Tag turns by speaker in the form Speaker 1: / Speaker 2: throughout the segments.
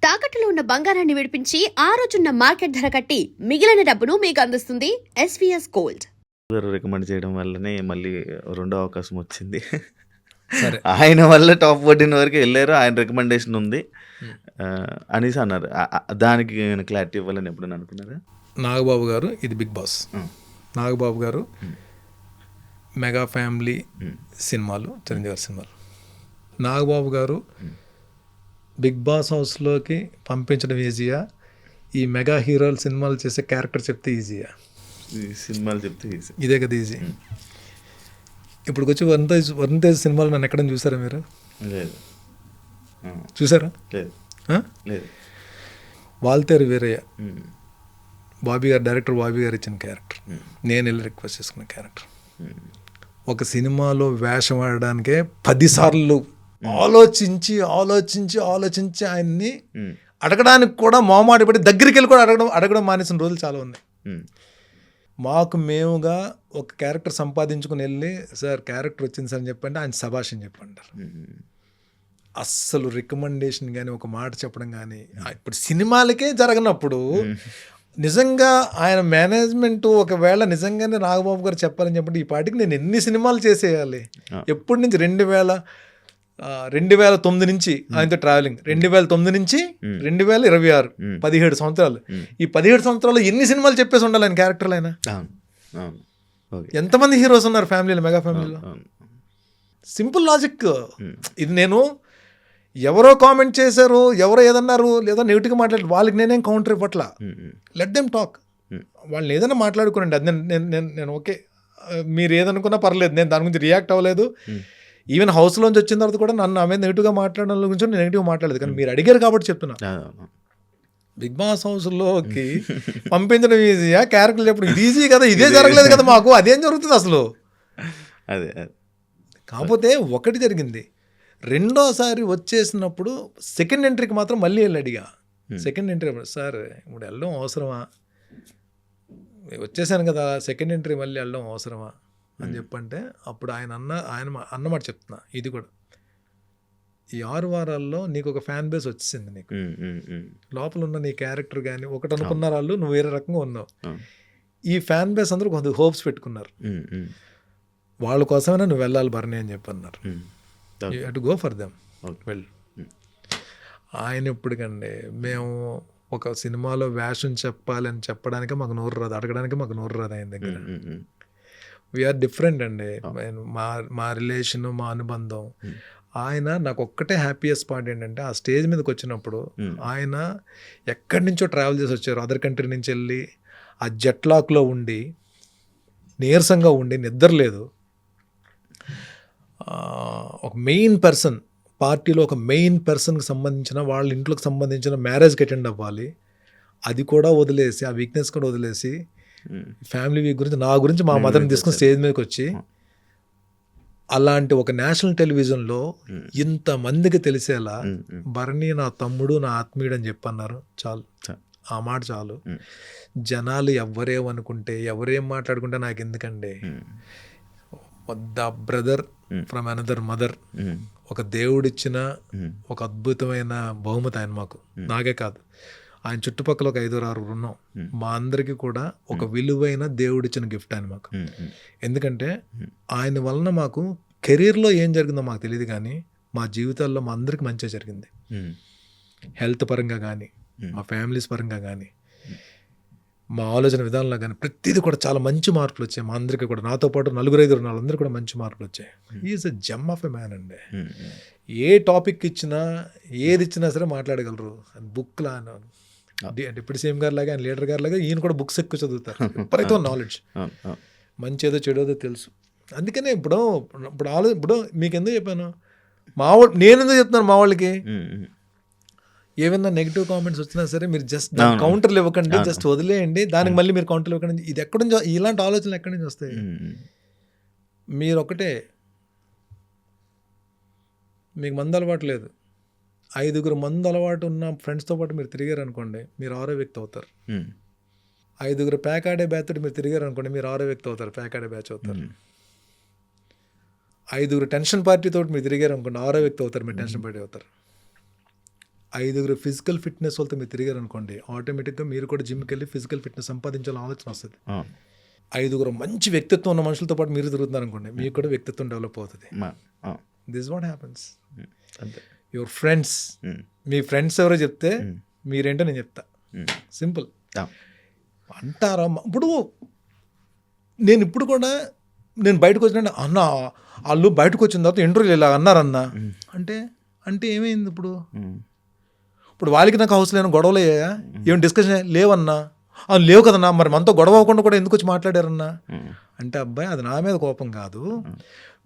Speaker 1: తాకట్టులో ఉన్న బంగారాన్ని విడిపించి ఆ రోజున్న మార్కెట్ ధర కట్టి మిగిలిన డబ్బును మీకు అందిస్తుంది ఎస్వీఎస్ గోల్డ్.
Speaker 2: గారు రికమెండ్ చేయడం వల్లనే మళ్ళీ రెండో అవకాశం వచ్చింది.
Speaker 3: సరే.
Speaker 2: ఆయన వల్ల టాప్ 14 వరకు వెళ్ళారు. ఆయన రికమెండేషన్ ఉంది అనేసి అన్నారు. దానికి క్లారిటీ ఇవ్వాలని ఎప్పుడైనా అనుకున్నారా?
Speaker 3: నాగబాబు గారు ఇది బిగ్ బాస్.
Speaker 2: ఉమ్,
Speaker 3: నాగబాబు గారు
Speaker 2: ఉమ్,
Speaker 3: మెగా ఫ్యామిలీ
Speaker 2: ఉమ్,
Speaker 3: సినిమాలు, చిరంజీవి గారి సినిమాలు. నాగబాబు గారు
Speaker 2: ఉమ్.
Speaker 3: బిగ్ బాస్ హౌస్లోకి పంపించడం ఈజీయా, ఈ మెగా హీరోలు సినిమాలు చేసే క్యారెక్టర్ చెప్తే ఈజీయా?
Speaker 2: ఈ సినిమాలు చెప్తే easy.
Speaker 3: ఇదే కదా ఈజీ. ఇప్పుడు వచ్చి వరుణ్ తేజ్ సినిమాలు నన్ను ఎక్కడైనా చూసారా మీరు?
Speaker 2: లేదు ఆ,
Speaker 3: చూసారా?
Speaker 2: లేదు
Speaker 3: ఆ?
Speaker 2: లేదు.
Speaker 3: వాల్తేరు వీరయ్య,
Speaker 2: ఉమ్,
Speaker 3: బాబీ గారు, డైరెక్టర్ బాబీ గారు ఇచ్చిన క్యారెక్టర్,
Speaker 2: ఉమ్,
Speaker 3: నేను వెళ్ళి రిక్వెస్ట్ చేసుకున్న క్యారెక్టర్.
Speaker 2: ఉమ్,
Speaker 3: ఒక సినిమాలో వేషం ఆడడానికే 10 సార్లు ఆలోచించి ఆలోచించి ఆలోచించి ఆయన్ని
Speaker 2: ఉమ్,
Speaker 3: అడగడానికి కూడా మొహమాటపడి దగ్గరికి వెళ్ళి కూడా అడగడం మానేసిన రోజులు చాలా ఉన్నాయి.
Speaker 2: ఉమ్,
Speaker 3: మాకు మేముగా ఒక క్యారెక్టర్ సంపాదించుకుని వెళ్ళి, సార్ క్యారెక్టర్ వచ్చింది సార్ అని చెప్పండి, ఆయన శభాష్ అని చెప్పంటారు.
Speaker 2: ఉమ్,
Speaker 3: అస్సలు రికమెండేషన్ కానీ ఒక మాట చెప్పడం కానీ ఇప్పుడు సినిమాలకే జరగనప్పుడు నిజంగా ఆయన మేనేజ్మెంట్ ఒకవేళ నిజంగానే నాగబాబు గారు చెప్పాలని చెప్పండి, ఈ పాటికి నేను ఎన్ని సినిమాలు చేసేయాలి. ఎప్పటి నుంచి 2009 నుంచి ఆయనతో ట్రావెలింగ్, 2009 నుంచి 2026, 17 సంవత్సరాలు. ఈ 17 సంవత్సరాలు ఎన్ని సినిమాలు చెప్పేసి ఉండాలి ఆయన క్యారెక్టర్లు అయినా?
Speaker 2: అవును అవును ఓకే
Speaker 3: ఎంతమంది హీరోస్ ఉన్నారు ఫ్యామిలీలో, మెగా ఫ్యామిలీలో?
Speaker 2: అవును.
Speaker 3: సింపుల్ లాజిక్ ఇది. నేను ఎవరో కామెంట్ చేశారు, ఎవరో ఏదన్నారు, లేదా నెగిటివ్గా మాట్లాడారు, వాళ్ళకి నేనేం కౌంటర్ ఇవ్వట్లా.
Speaker 2: ఉమ్, ఉమ్,
Speaker 3: లెట్ దెమ్ టాక్. వాళ్ళని ఏదైనా మాట్లాడుకోనండి, అది నేను ఓకే, మీరు ఏదనుకున్నా పర్లేదు, నేను దాని గురించి రియాక్ట్ అవ్వలేదు. ఈవెన్ హౌస్లోంచి వచ్చిన తర్వాత కూడా నన్ను ఆమె నెగిటివ్గా మాట్లాడడం గురించి నేను నెగిటివ్గా మాట్లాడలేదు, కానీ మీరు అడిగారు కాబట్టి చెప్తున్నా.
Speaker 2: అవును.
Speaker 3: బిగ్ బాస్ హౌస్లోకి పంపించడం ఈజీయా, క్యారెక్టర్లు చెప్పడం ఇది ఈజీ కదా? ఇదే జరగలేదు కదా మాకు, అదేం జరుగుతుంది అసలు?
Speaker 2: అదే
Speaker 3: కాకపోతే ఒకటి జరిగింది, రెండోసారి వచ్చేసినప్పుడు సెకండ్ ఎంట్రీకి మాత్రం మళ్ళీ వెళ్ళి అడిగా. సెకండ్ ఎంట్రీ సార్ ఇప్పుడు వెళ్ళడం అవసరమా, వచ్చేసాను కదా, సెకండ్ ఎంట్రీ మళ్ళీ వెళ్ళడం అవసరమా అని చెప్పంటే అప్పుడు ఆయన అన్నమాట చెప్తున్నా, ఇది కూడా ఈ 6 వారాల్లో నీకు ఒక ఫ్యాన్ బేస్ వచ్చేసింది, నీకు లోపల ఉన్న నీ క్యారెక్టర్ కానీ ఒకటి అనుకున్న వాళ్ళు, నువ్వు వేరే రకంగా ఉన్నావు. ఈ ఫ్యాన్ బేస్ అందరూ కొంత హోప్స్ పెట్టుకున్నారు, వాళ్ళ కోసమైనా నువ్వు వెళ్ళాలి భరణి అని చెప్పి అన్నారు. You have to go for them, well. ఆయన ఎప్పటికండి మేము ఒక సినిమాలో వేషం చెప్పాలని చెప్పడానికి మాకు నోరు రాదు, అడగడానికి మాకు నోరు రాదు ఆయన దగ్గర. వీఆర్ డిఫరెంట్ అండి, మా రిలేషను, మా అనుబంధం. ఆయన నాకు ఒక్కటే హ్యాపీయెస్ట్ పార్ట్ ఏంటంటే, ఆ స్టేజ్ మీదకి వచ్చినప్పుడు ఆయన ఎక్కడి నుంచో ట్రావెల్ చేసి వచ్చారు, అదర్ కంట్రీ నుంచి వెళ్ళి ఆ జెట్ లాక్లో ఉండి నీరసంగా ఉండి నిద్రలేదు. ఒక మెయిన్ పర్సన్ పార్టీలో, ఒక మెయిన్ పర్సన్కి సంబంధించిన వాళ్ళ ఇంట్లోకి సంబంధించిన మ్యారేజ్కి అటెండ్ అవ్వాలి, అది కూడా వదిలేసి, ఆ వీక్నెస్ కూడా వదిలేసి, ఫ్యామిలీ వీక్ గురించి నా గురించి మా మదర్ని తీసుకుని స్టేజ్ మీదకి వచ్చి, అలాంటి ఒక నేషనల్ టెలివిజన్లో ఇంతమందికి తెలిసేలా భరణి నా తమ్ముడు, నా ఆత్మీయుడు అని చెప్పన్నారు. చాలు, ఆ మాట చాలు. జనాలు ఎవరేమనుకుంటే, ఎవరేం మాట్లాడుకుంటే నాకు ఎందుకండి, the brother from another mother, ఒక దేవుడిచ్చిన ఒక అద్భుతమైన బహుమతి ఆయన మాకు, నాకే కాదు, ఆయన చుట్టుపక్కల ఒక 5-6 ఉన్నాం, మా అందరికీ కూడా ఒక విలువైన దేవుడిచ్చిన గిఫ్ట్ ఆయన మాకు. ఎందుకంటే ఆయన వలన మాకు కెరీర్లో ఏం జరిగిందో మాకు తెలియదు, కానీ మా జీవితాల్లో మా అందరికి మంచిగా జరిగింది. హెల్త్ పరంగా కానీ, మా ఫ్యామిలీస్ పరంగా కానీ, మా ఆలోచన విధానంలో కానీ ప్రతిదీ కూడా చాలా మంచి మార్పులు వచ్చాయి మా అందరికీ కూడా. నాతో పాటు 4-5 వాళ్ళందరూ కూడా మంచి మార్పులు వచ్చాయి. Is a gem of a man అండి. ఏ టాపిక్ ఇచ్చినా, ఏది ఇచ్చినా సరే మాట్లాడగలరు. బుక్లా డిప్యూటీ సీఎం గారి లాగా, ఆయన లీడర్ గారి లాగా ఈయన కూడా బుక్స్ ఎక్కువ చదువుతారు. విపరీతం నాలెడ్జ్, మంచి ఏదో చెడోదో తెలుసు. అందుకనే ఇప్పుడు మీకు ఎందుకు చెప్పాను, నేను ఎందుకు చెప్తున్నాను మా వాళ్ళకి, ఏమైనా నెగిటివ్ కామెంట్స్ వచ్చినా సరే మీరు జస్ట్ కౌంటర్లు ఇవ్వకండి, జస్ట్ వదిలేయండి, దానికి మళ్ళీ మీరు కౌంటర్లు ఇవ్వకండి. ఇది ఎక్కడి నుంచి, ఇలాంటి ఆలోచనలు ఎక్కడి నుంచి వస్తాయి? మీరు ఒకటే, మీకు మందు అలవాటు లేదు, 5 మందు అలవాటు ఉన్న ఫ్రెండ్స్తో పాటు మీరు తిరిగారు అనుకోండి, మీరు 6వ వ్యక్తి అవుతారు. 5 ప్యాక్ ఆడే బ్యాచ్ తోటి మీరు తిరిగారు అనుకోండి, మీరు 6వ వ్యక్తి అవుతారు, ప్యాక్ ఆడే బ్యాచ్ అవుతారు. 5 టెన్షన్ పార్టీ తోటి మీరు తిరిగారు అనుకోండి, 6వ వ్యక్తి అవుతారు, మీరు టెన్షన్ పార్టీ అవుతారు. 5 ఫిజికల్ ఫిట్నెస్ వాళ్ళతో మీరు తిరిగారు అనుకోండి, ఆటోమేటిక్గా మీరు కూడా జిమ్కి వెళ్ళి ఫిజికల్ ఫిట్నెస్ సంపాదించాలని ఆలోచన వస్తుంది. 5 మంచి వ్యక్తిత్వం ఉన్న మనుషులతో పాటు మీరు తిరుగుతున్నారు అనుకోండి, మీకు కూడా వ్యక్తిత్వం డెవలప్ అవుతుంది. This what happens. Your friends, me friends ఎవరో చెప్తే మీరేంటో నేను చెప్తా. సింపుల్ అంటారా? ఇప్పుడు నేను బయటకు వచ్చిన అన్న వాళ్ళు బయటకు వచ్చిన తర్వాత ఇంటర్వ్యూలు ఇలా అన్నారన్న అంటే ఏమైంది? ఇప్పుడు వాళ్ళకి నాకు హౌస్ లేని గొడవలు అయ్యాయా? ఏం డిస్కషన్ లేవన్నా? లేవు కదన్నా, మరి మనతో గొడవ అవ్వకుండా కూడా ఎందుకు వచ్చి మాట్లాడారన్నా అంటే, అబ్బాయి అది నా మీద కోపం కాదు,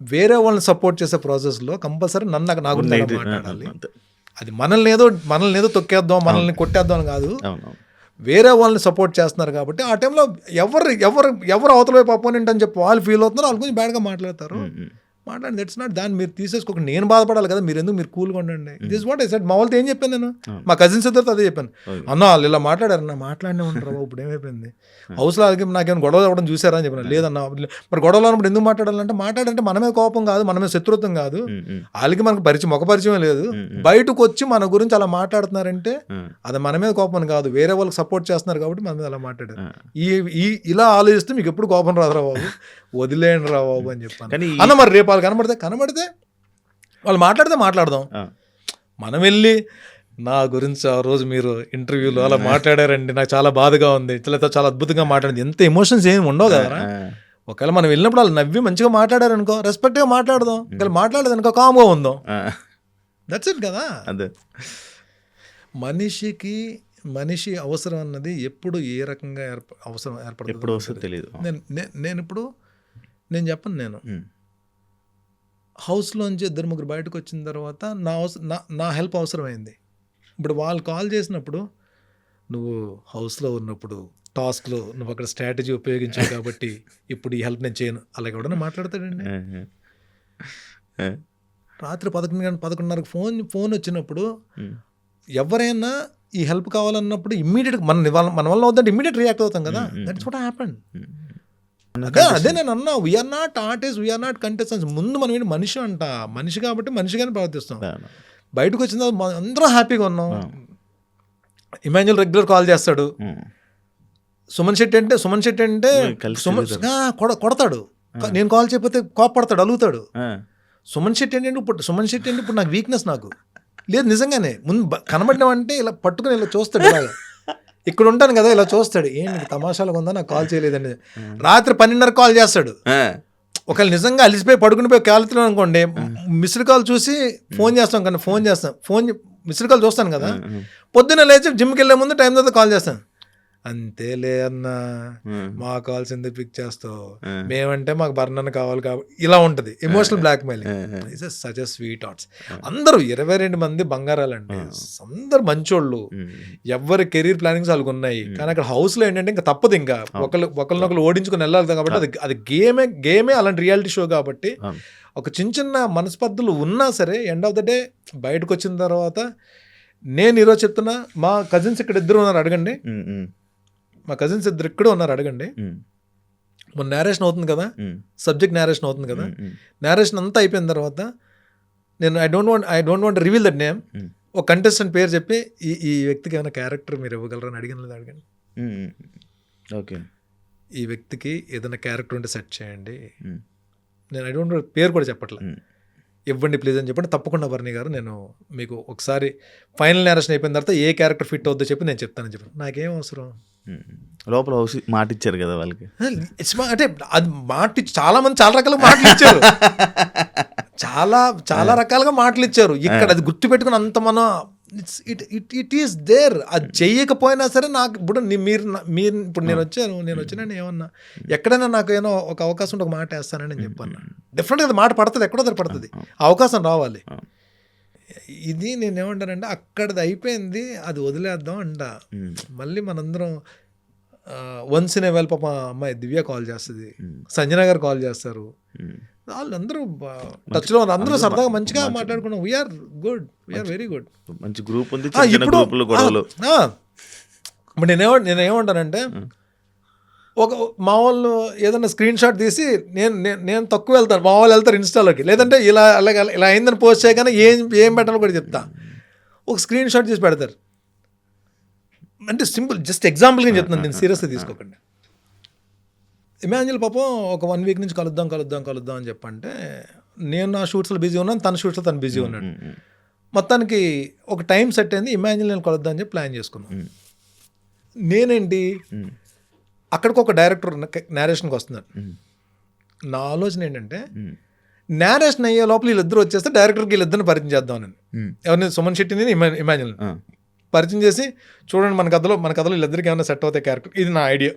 Speaker 3: వేరే వాళ్ళని సపోర్ట్ చేసే ప్రాసెస్లో కంపల్సరీ నా గురించి మాట్లాడాలి. అది మనల్ని ఏదో తొక్కేద్దాం, మనల్ని కొట్టేద్దాం అని కాదు, వేరే వాళ్ళని సపోర్ట్ చేస్తున్నారు కాబట్టి ఆ టైంలో ఎవరు అవతల వైపు అపోనెంట్ అని చెప్పి వాళ్ళు ఫీల్ అవుతున్నారు, వాళ్ళ గురించి బ్యాడ్గా మాట్లాడతారు. మాట్లాడి దట్స్ నాట్, దాన్ని మీరు తీసేసుకోక నేను బాధపడాలి కదా, మీరు ఎందుకు మీరు కూల్గా ఉండండి. This what I said. మా వాళ్ళతో ఏం చెప్పాను నేను, మా కజిన్స్ ఇద్దరితో అదే చెప్పాను. అన్న వాళ్ళు ఇలా మాట్లాడారన్న, మాట్లాడినే ఉంటారు బాబు, ఇప్పుడు ఏమైపోయింది హౌస్లో వాళ్ళకి నాకేమైనా గొడవ అవ్వడం చూసారా అని చెప్పాను. లేదన్నా, మరి గొడవలు అన్నప్పుడు ఎందుకు మాట్లాడాలంటే, మాట్లాడంటే మన మీద కోపం కాదు, మన మీద శత్రుత్వం కాదు, వాళ్ళకి మనకు ముఖ పరిచయం లేదు, బయటకు వచ్చి మన గురించి అలా మాట్లాడుతున్నారంటే అది మన మీద కోపం కాదు, వేరే వాళ్ళకి సపోర్ట్ చేస్తున్నారు కాబట్టి మన మీద అలా మాట్లాడారు. ఇలా ఆలోచిస్తే మీకు ఎప్పుడు కోపం రాదురా బాబు, వదిలేయండి రా బాబు అని చెప్పాను. అన్న మరి రేపు వాళ్ళు కనబడితే వాళ్ళు మాట్లాడదాం. మనం వెళ్ళి నా గురించి ఆ రోజు మీరు ఇంటర్వ్యూలో అలా మాట్లాడారండి, నాకు చాలా బాధగా ఉంది, చాలా అద్భుతంగా మాట్లాడింది, ఎంత ఎమోషన్స్ ఏమి ఉండవు కదా. ఒకవేళ మనం వెళ్ళినప్పుడు వాళ్ళు నవ్వి మంచిగా మాట్లాడారనుకో, రెస్పెక్ట్గా మాట్లాడదాం. ఒకవేళ మాట్లాడదనుకో కామ్గా ఉందాం. దట్స్ ఇట్ కదా. అదే మనిషి అవసరం అన్నది ఎప్పుడు ఏ రకంగా అవసరం ఏర్పడుతుంది తెలియదు. నేను చెప్పను, నేను హౌస్లోంచి 2-3 బయటకు వచ్చిన తర్వాత నా హెల్ప్ అవసరమైంది. ఇప్పుడు వాళ్ళు కాల్ చేసినప్పుడు, నువ్వు హౌస్లో ఉన్నప్పుడు టాస్క్లో నువ్వు అక్కడ స్ట్రాటజీ ఉపయోగించావు కాబట్టి ఇప్పుడు ఈ హెల్ప్ నేను చేయను, అలాగే ఎవడన్నా మాట్లాడతాడండి. రాత్రి 11:30 ఫోన్ వచ్చినప్పుడు ఎవరైనా ఈ హెల్ప్ కావాలన్నప్పుడు ఇమ్మీడియట్గా మన వల్ల అవుతుంటే ఇమ్మీడియట్ రియాక్ట్ అవుతాం కదా. That's what happened. అదే నేను అన్నా, we are not artist, we are not contestants. ముందు మనం ఏంటి, మనిషి కాబట్టి మనిషిగానే ప్రవర్తిస్తాం. బయటకు వచ్చిన తర్వాత అందరూ హ్యాపీగా ఉన్నాం. ఇమాన్యుల్ రెగ్యులర్ కాల్ చేస్తాడు. సుమన్ శెట్టి అంటే కొడతాడు. నేను కాల్ చేయకపోతే కోపడతాడు, అలుగుతాడు. సుమన్ శెట్టి ఏంటంటే ఇప్పుడు నాకు వీక్నెస్, నాకు లేదు నిజంగానే. ముందు కనబడినామంటే ఇలా పట్టుకుని ఇలా చూస్తాడు, ఇలాగా ఇక్కడ ఉంటాను కదా ఇలా చూస్తాడు, ఏంటి తమాషాలుగా ఉందా నాకు కాల్ చేయలేదండి. రాత్రి 12:30 కాల్ చేస్తాడు. ఒకవేళ నిజంగా అలిసిపోయి పడుకునిపోయి కాలుతున్నాను అనుకోండి, మిస్డ్ కాల్ చూసి ఫోన్ మిస్డ్ కాల్ చూస్తాను కదా, పొద్దున్న లేచి జిమ్కి వెళ్ళే ముందు టైం తర్వాత కాల్ చేస్తాను. అంతేలే అన్న, మా కాల్స్ ఎందుకు పిక్ చేస్తావు, మేమంటే మాకు బర్నర్ కావాలి కాబట్టి ఇలా ఉంటుంది. Emotional blackmailing is such sweet thoughts. అందరూ 22 మంది బంగారాలండి, అందరు మంచోళ్ళు, ఎవరి కెరీర్ ప్లానింగ్స్ వాళ్ళకి ఉన్నాయి. కానీ అక్కడ హౌస్లో ఏంటంటే ఇంకా తప్పదు, ఇంకా ఒకరినొకరు ఓడించుకుని వెళ్ళాలి కాబట్టి అది గేమే అలాంటి రియాలిటీ షో కాబట్టి ఒక చిన్న మనస్పర్ధలు ఉన్నా సరే ఎండ్ ఆఫ్ ద డే బయటకు వచ్చిన తర్వాత, నేను ఈరోజు చెప్తున్నా, మా కజిన్స్ ఇక్కడ 2 ఉన్నారు అడగండి, మా కజిన్స్ 2 ఇక్కడ ఉన్నారు అడగండి. మన నేరేషన్ అవుతుంది కదా, సబ్జెక్ట్ నేరేషన్ అవుతుంది కదా, నేరేషన్ అంతా అయిపోయిన తర్వాత నేను I don't want reveal that name, ఒక కంటెస్టెంట్ పేరు చెప్పి ఈ వ్యక్తికి ఏమైనా క్యారెక్టర్ మీరు ఇవ్వగలరని అడగండి.
Speaker 2: ఓకే,
Speaker 3: ఈ వ్యక్తికి ఏదైనా క్యారెక్టర్ ఉంటే సెట్ చేయండి. నేను ఐ డోంట్ పేరు కూడా చెప్పట్లే, ఇవ్వండి ప్లీజ్ అని చెప్పండి. తప్పకుండా బర్నీ గారు, నేను మీకు ఒకసారి ఫైనల్ నేరేషన్ అయిపోయిన తర్వాత ఏ క్యారెక్టర్ ఫిట్ అవుద్దో చెప్పి నేను చెప్తానని చెప్పాను. నాకేం అవసరం,
Speaker 2: లోపల మాట ఇచ్చారు కదా వాళ్ళకి,
Speaker 3: అంటే అది చాలా మంది చాలా రకాలుగా మాటలు ఇచ్చారు, చాలా రకాలుగా మాటలు ఇచ్చారు. ఇక్కడ అది గుర్తుపెట్టుకుని అంత మనం ఇట్ ఈస్ దేర్. అది చెయ్యకపోయినా సరే నాకు ఇప్పుడు మీరు ఇప్పుడు నేను వచ్చినా ఏమన్నా ఎక్కడైనా నాకు ఏమో ఒక అవకాశం ఉంటే ఒక మాట వేస్తానని నేను చెప్పాను. డెఫినెట్గా అది మాట పడుతుంది, ఎక్కడో దగ్గర పడుతుంది, అవకాశం రావాలి. ఇది నేను ఏమంటానంటే అక్కడది అయిపోయింది, అది వదిలేద్దాం అంట. మళ్ళీ మనందరం వన్స్ ఇన్ ఏ వైల్ పాప అమ్మాయి దివ్య కాల్ చేస్తుంది, సంజన గారు కాల్ చేస్తారు, వాళ్ళందరూ టచ్లో ఉన్నారు, అందరూ సరదాగా మంచిగా మాట్లాడుకున్నాం. We are good, we are very good,
Speaker 2: మంచి గ్రూప్ ఉంది.
Speaker 3: ఇప్పుడు నేనేమంటానంటే, ఒక మా వాళ్ళు ఏదైనా స్క్రీన్ షాట్ తీసి నేను తక్కువ వెళ్తాను, మా వాళ్ళు వెళ్తారు ఇన్స్టాలోకి, లేదంటే ఇలా అయిందని పోస్ట్ చేయగానే ఏం పెట్టాలో కూడా చెప్తా. ఒక స్క్రీన్ షాట్ చేసి పెడతారు. అంటే సింపుల్ జస్ట్ ఎగ్జాంపుల్గా చెప్తున్నాను, నేను సీరియస్గా తీసుకోకండి. ఇమాన్యుల్ పాపం ఒక 1 వీక్ నుంచి కలుద్దాం అని చెప్పంటే నేను నా షూట్స్లో బిజీ ఉన్నాను, తన షూట్స్లో తను బిజీ ఉన్నాడు. మొత్తానికి ఒక టైం సెట్ అయింది, ఇమాన్యుల్ నేను కలుద్దాం అని చెప్పి ప్లాన్ చేసుకున్నాను. నేనేంటి అక్కడికి ఒక డైరెక్టర్ నేరేషన్కి వస్తున్నాడు. నా ఆలోచన ఏంటంటే నేరేషన్ అయ్యే లోపల వీళ్ళిద్దరు వచ్చేస్తే డైరెక్టర్కి వీళ్ళిద్దరిని పరిచయం చేద్దామని. ఎవరిని? సుమన్ శెట్టిని, ఇమాన్యుల్ పరిచయం చేసి చూడండి మన కథలో వీళ్ళిద్దరికి ఏమైనా సెట్ అవుతాయి క్యారెక్టర్, ఇది నా ఐడియా.